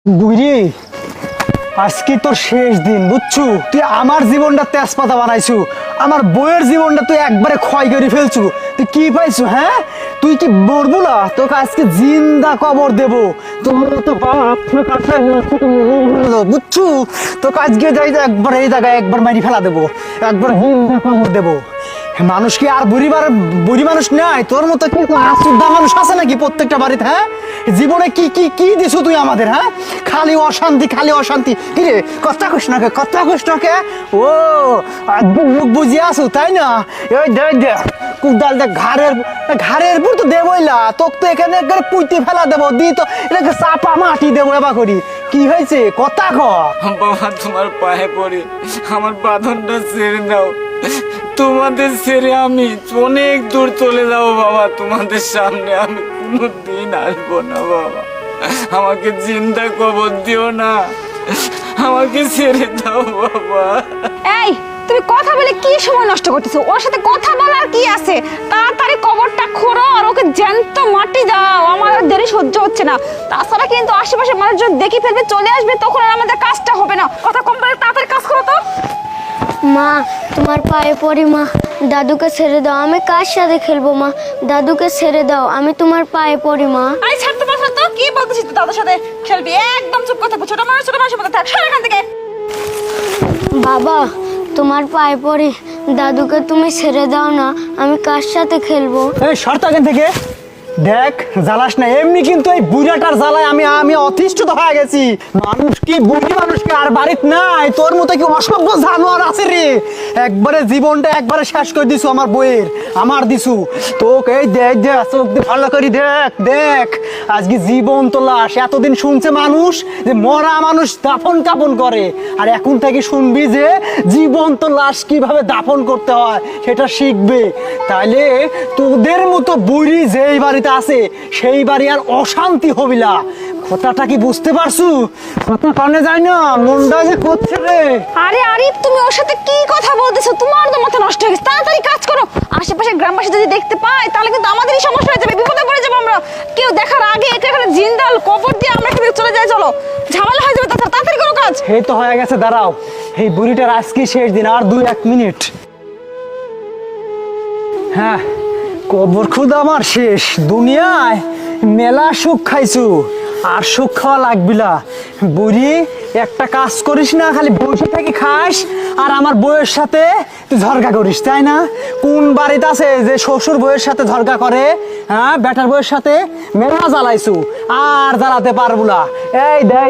বুড়ি, আজকে তোর শেষ দিন বুঝছু। তুই আমার জীবনটা তেজপাতা বানাইছু, আমার বইয়ের জীবনটা তুই একবারে ক্ষয় করে ফেলছু। তুই কি পাইছু? হ্যাঁ, তুই কি মরবো না? তোকে আজকে জিন্দা কবর দেব। তোর তো বুঝছু, তোকে আজকে যাই একবার এই জায়গায় একবার মারি ফেলা দেবো, একবার জিন্দা কবর দেবো। মানুষ কি আর বুড়ি মানুষ নাই? তোর মতো কি আশ্রদ্ধা মানুষ আছে নাকি প্রত্যেকটা বাড়িতে? হ্যাঁ, জীবনে কি কি কি দিছো তুই আমাদের? হ্যাঁ, খালি অশান্তি, খালি অশান্তি। কি রে, কথা কইস না কে? কথা কইস না কে? ও মুখ বুঝিয়ে আসো তাই না? ওই দে কুদাল দে, ঘাড়ের উপর তো দেবইলা, তোকে তো এখানে একবারে পুঁতে ফেলা দেবো, দি তো এটাকে চাপা মাটি দেবো এবার করি। কি হয়েছে কথা ক? বাবা তোমার পায়ে পড়ি, আমার বাঁধনটা ছেড়ে দাও। তোমাদের ছেড়ে আমি অনেক দূর চলে যাবো বাবা, তোমাদের সামনে আমি কোনোদিন আসবো না বাবা। আমাকে জিন্দা কবর দিও না, আমাকে ছেড়ে দাও বাবা। এই, তুমি কথা বলে কি সময় নষ্ট করতেছো? ওর সাথে কথা বলার কি আছে? তাড়াতাড়ি কবরটা খোঁড়ো আর ওকে জ্যান্ত মাটি দাও। আমার আর দেরি সহ্য হচ্ছে না। তাছাড়া কিন্তু আশেপাশে মানুষজন দেখে ফেলবে, চলে আসবে, তখন আর আমাদের কাজটা হবে না। কথা কম বলে তাড়াতাড়ি কাজ করো তো। মা, তোমার পায়ে পড়ি মা, দাদুকে ছেড়ে দাও। আমি কার সাথে খেলবো মা? দাদুকে ছেড়ে দাও, আমি তোমার পায়ে পড়ি মা। আরে ছাড়তে পারছ তো? কি বলতেছিস তুই? দাদার সাথে খেলবি? একদম চুপ কথা। ছোট মানুষের মতো থাক, সর এখান থেকে। বাবা, তোমার পায়ে পড়ি, দাদুকে তুমি ছেড়ে দাও না, আমি কার সাথে খেলবো? এই শর্ত এখান থেকে দেখ, জ্বালাস না। এমনি কিন্তু এই বুড়াটার জ্বালায় আমি অতিষ্ঠ হয়ে গেছি। মানুষ কি বুড়ি মানুষকে আর বাড়িতে নাই? তোর মতো কি অসভ্য জানোয়ার আছে রে? একবারে জীবনটা একবারে শেষ করে দিছু আমার বইয়ের, আমার দিছু তোকে। এই দেখ দেখ, চোখ দিয়ে ভালো করি দেখ দেখ, আজকে জীবন তো লাশ। এতদিন শুনছে মানুষ যে মরা মানুষ দাফন কাপন করে, আর এখন থেকে শুনবি যে জীবন্ত লাশ কিভাবে দাফন করতে হয় সেটা শিখবে। তাইলে তোদের মতো বুড়ি যেই বাড়িতে আছে সেই বাড়ি আর অশান্তি হবিলা। কথাটা কি বুঝতে পারছু? কথা কানে যায় না, মনটা যে করছে রে। আরে আরিফ, তুমি ওর সাথে কি কথা বলতেছো? তোমার তো মাথা নষ্ট হয়ে গেছে। তাড়াতাড়ি কাজ করো। আশেপাশে গ্রামবাসী যদি দেখতে পায় তাহলে কিন্তু আমাদেরই সমস্যা হয়ে যাবে, বিপদে পড়ে যাবো আমরা। কেউ দেখার আগে এটা এখানে জিন্দাল কবর দিয়ে আমরা এখান থেকে চলে যাই। চলো, ঝামেলা হয়ে যাবে। তাড়াতাড়ি করো কাজ। এই তো হয়ে গেছে, দাঁড়াও। এই বুড়িটার আজকে শেষ দিন, আর 2-1 মিনিট। হ্যাঁ, কবর খুদ আমার শেষ। দুনিয়ায় মেলা সুখ খাইছু, আর সুখ খাওয়া লাগবিলা। বুড়ি, একটা কাজ করিস না, খালি বসে থেকে খাস আর আমার বউয়ের সাথে তুই ঝরগা করিস, তাই না? কোন বাড়িতে আছে যে শ্বশুর বউয়ের সাথে ঝরগা করে? হ্যাঁ, বেটার বউয়ের সাথে মেলা জ্বালাইছু, আর জ্বালাতে পারবো না। এই দেখ